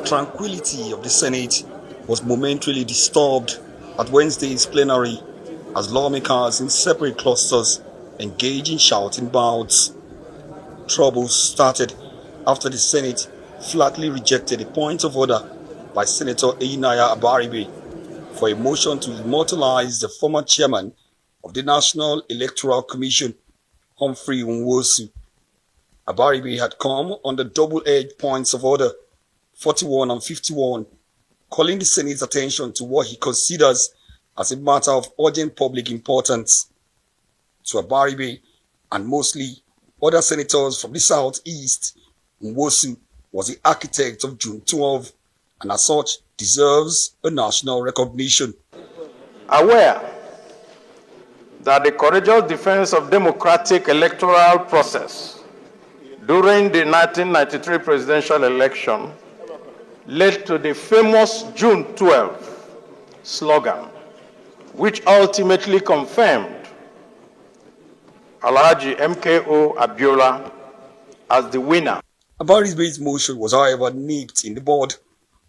tranquility of the Senate was momentarily disturbed at Wednesday's plenary as lawmakers in separate clusters engaged in shouting bouts. Troubles started after the Senate flatly rejected a point of order by Senator Einaya Abaribe for a motion to immortalize the former chairman of the National Electoral Commission, Humphrey Nwosu. Abaribe had come under double-edged points of order 41 and 51, calling the Senate's attention to what he considers as a matter of urgent public importance. To Abaribe and mostly other senators from the southeast, Nwosu was the architect of June 12 and as such deserves a national recognition. Aware that the courageous defense of democratic electoral process during the 1993 presidential election led to the famous June 12 slogan, which ultimately confirmed Alhaji MKO Abiola as the winner. Abaribe's motion was, however, nipped in the bud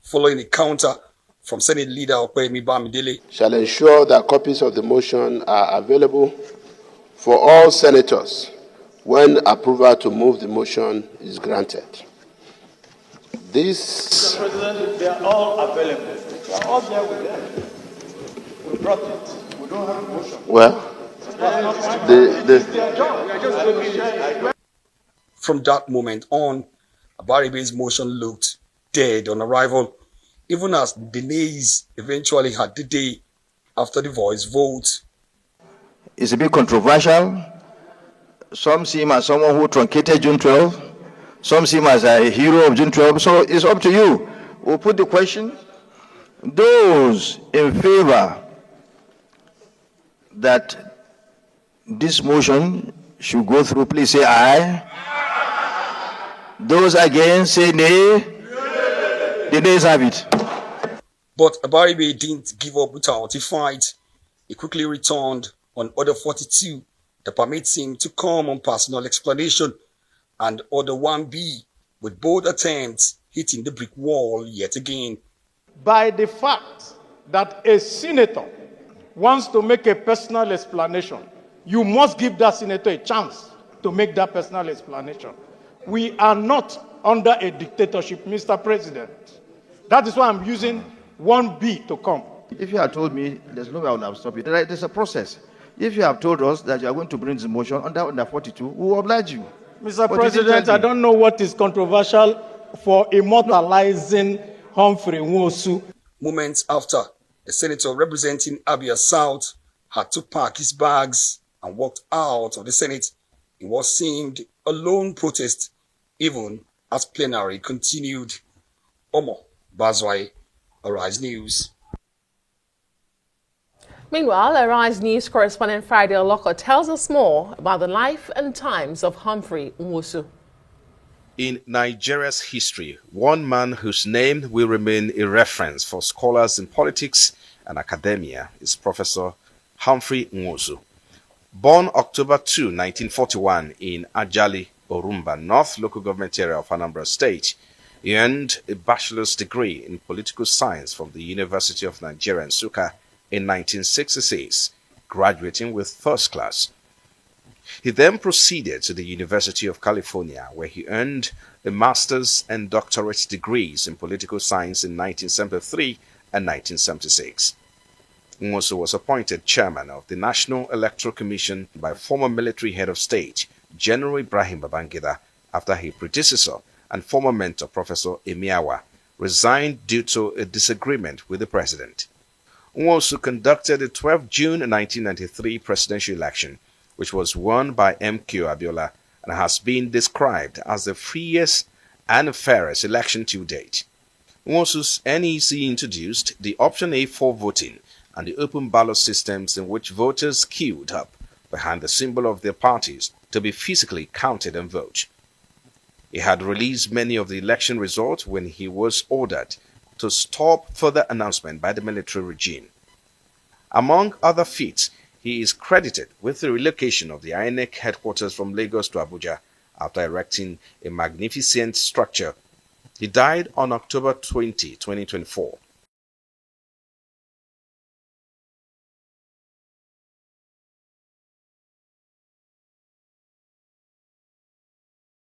following a counter from Senate Leader Opeyemi Bamidele. Shall ensure that copies of the motion are available for all senators when approval to move the motion is granted. This... Mr. President, they are all available. They are all there with them. We brought it. We don't have a motion. Well, From that moment on, Abaribe's motion looked dead on arrival, even as the nays eventually had the day after the voice vote. It's a bit controversial. Some see him as someone who truncated June 12. Some see him as a hero of June 12. So it's up to you. We'll put the question. Those in favor that this motion should go through, please say aye. Those against, say nay. The nays have it. But Abaribe didn't give up without a fight. He quickly returned on Order 42 that permits him to come on personal explanation, and Order 1B, with both attempts hitting the brick wall yet again. By the fact that a senator wants to make a personal explanation, you must give that senator a chance to make that personal explanation. We are not under a dictatorship, Mr. President. That is why I'm using 1B to come. If you had told me, there's no way I would have stopped it. There's a process. If you have told us that you are going to bring this motion under 42, we will oblige you. Mr. President, I don't know what is controversial for immortalizing Humphrey Nwosu. Moments after, the senator representing Abia South had to pack his bags and walked out of the Senate in what seemed a lone protest, even as plenary continued. Omo Bazwai, Arise News. Meanwhile, Arise News correspondent Friday Oloko tells us more about the life and times of Humphrey Nwosu. In Nigeria's history, one man whose name will remain a reference for scholars in politics and academia is Professor Humphrey Nwosu. Born October 2, 1941 in Ajali, Orumba, North Local Government Area of Anambra State, he earned a bachelor's degree in political science from the University of Nigeria, Nsukka, in 1966, graduating with first class. He then proceeded to the University of California, where he earned a master's and doctorate degrees in political science in 1973 and 1976. Nwosu was appointed chairman of the National Electoral Commission by former military head of state, General Ibrahim Babangida, after his predecessor and former mentor, Professor Emiawa, resigned due to a disagreement with the president. Nwosu conducted the 12 June 1993 presidential election, which was won by MKO Abiola and has been described as the freest and fairest election to date. Nwosu's NEC introduced the Option A4 voting and the open ballot systems in which voters queued up behind the symbol of their parties to be physically counted and vote. He had released many of the election results when he was ordered to stop further announcement by the military regime. Among other feats, he is credited with the relocation of the INEC headquarters from Lagos to Abuja after erecting a magnificent structure He died on October 20, 2024